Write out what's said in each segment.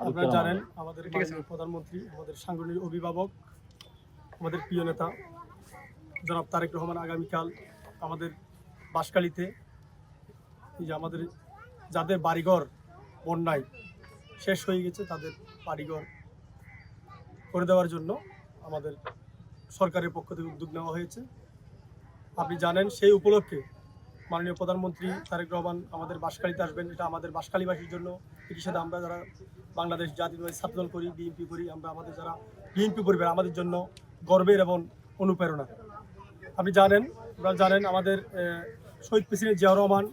আপনারা জানেন আমাদের মাননীয় প্রধানমন্ত্রী, আমাদের সাংগঠনিক অভিভাবক, আমাদের প্রিয় নেতা জনাব তারেক রহমান আগামীকাল আমাদের বাঁশখালীতে এই যে আমাদের যাদের বাড়িঘর বন্যায় শেষ হয়ে গেছে তাদের বাড়িঘর করে দেওয়ার জন্য আমাদের সরকারের পক্ষ থেকে উদ্যোগ নেওয়া হয়েছে। আপনি জানেন সেই উপলক্ষে মাননীয় প্রধানমন্ত্রী তারেক রহমান আমাদের বাঁশখালীতে আসবেন। এটা আমাদের বাঁশখালীবাসীর জন্য, এটির সাথে আমরা যারা বাংলাদেশ জাতীয়তাবাদী ছাত্রদল করি, বিএনপি করি, আমরা আমাদের যারা বিএনপি পরিবার আমাদের জন্য গর্বের এবং অনুপ্রেরণা। আপনি জানেন আমাদের শহীদ প্রেসিডেন্ট জিয়াউর রহমান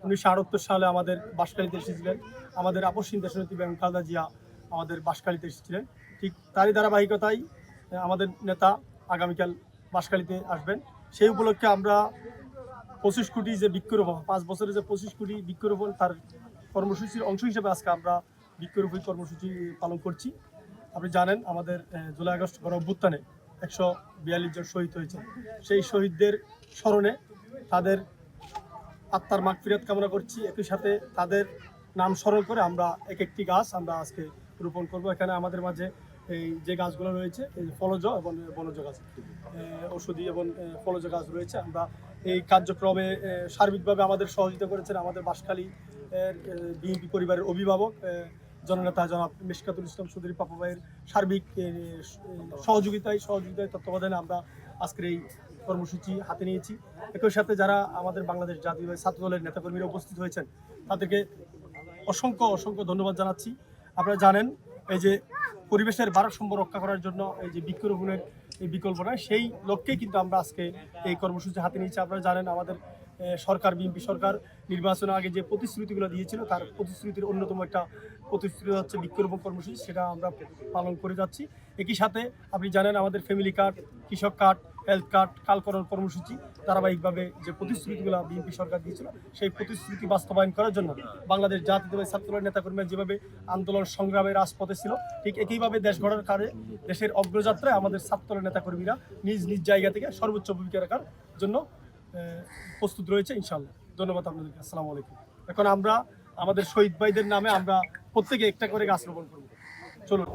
1978 সালে আমাদের বাঁশখালীতে এসেছিলেন। আমাদের আপসহীন দেশনেত্রী বেগম খালেদা জিয়া আমাদের বাঁশখালীতে এসেছিলেন। ঠিক তারই ধারাবাহিকতায় আমাদের নেতা আগামীকাল বাঁশখালীতে আসবেন। সেই উপলক্ষে আমরা 25 কোটি যে বৃক্ষরোপণ, 5 বছরে যে 25 কোটি বৃক্ষরোপণ, তার কর্মসূচির অংশ হিসেবে আজকে আমরা বৃক্ষরোপণ কর্মসূচি পালন করছি। আপনি জানেন আমাদের জুলাই আগস্ট গণ অভ্যুত্থানে 142 জন শহীদ হয়েছে। সেই শহীদদের স্মরণে তাদের আত্মার মাগফিরাত কামনা করছি। একই সাথে তাদের নাম স্মরণ করে আমরা একটি গাছ আমরা আজকে রোপণ করব। এখানে আমাদের মাঝে এই যে গাছগুলো রয়েছে, এই ফলজ এবং বনজ গাছ, ঔষধি এবং ফলজ গাছ রয়েছে। আমরা এই কার্যক্রমে সার্বিকভাবে আমাদের সহযোগিতা করেছেন আমাদের বাঁশখালী বিএনপি পরিবারের অভিভাবক জননেতা জনাব মিশকাতুল ইসলাম চৌধুরী পাপা ভাইয়ের সার্বিক সহযোগিতায় তত্ত্বাবধানে আমরা আজকের এই কর্মসূচি হাতে নিয়েছি। একই সাথে যারা আমাদের বাংলাদেশ জাতীয়তাবাদী ছাত্রদলের নেতাকর্মীরা উপস্থিত হয়েছেন তাদেরকে অসংখ্য ধন্যবাদ জানাচ্ছি। আপনারা জানেন এই যে পরিবেশের ভারসাম্য রক্ষা করার জন্য এই যে বৃক্ষরোপণের এই বিকল্প নয়, সেই লক্ষ্যেই কিন্তু আমরা আজকে এই কর্মসূচি হাতে নিয়েছি। আপনারা জানেন আমাদের সরকার, বিএনপি সরকার নির্বাচনের আগে যে প্রতিশ্রুতিগুলো দিয়েছিল তার প্রতিশ্রুতির অন্যতম একটা প্রতিশ্রুতি হচ্ছে বৃক্ষরোপণ কর্মসূচি, সেটা আমরা পালন করে যাচ্ছি। একই সাথে আপনি জানেন আমাদের ফ্যামিলি কার্ড, কৃষক কার্ড, হেলথ কার্ড, কালকরণ কর্মসূচি ধারাবাহিকভাবে যে প্রতিশ্রুতিগুলো বিএনপি সরকার দিয়েছিল সেই প্রতিশ্রুতি বাস্তবায়ন করার জন্য বাংলাদেশ জাতীয়তাবাদী ছাত্রদলের নেতাকর্মীরা যেভাবে আন্দোলন সংগ্রামের রাজপথে ছিল, ঠিক একইভাবে দেশ গড়ার কাজে দেশের অগ্রযাত্রায় আমাদের ছাত্রদলের নেতাকর্মীরা নিজ নিজ জায়গা থেকে সর্বোচ্চ ভূমিকা রাখার জন্য প্রস্তুত রয়েছে ইনশাআল্লাহ। ধন্যবাদ আপনাদেরকে। আসসালামু আলাইকুম। এখন আমরা আমাদের শহীদ ভাইদের নামে আমরা প্রত্যেকে একটা করে গাছ রোপণ করবো। চলুন।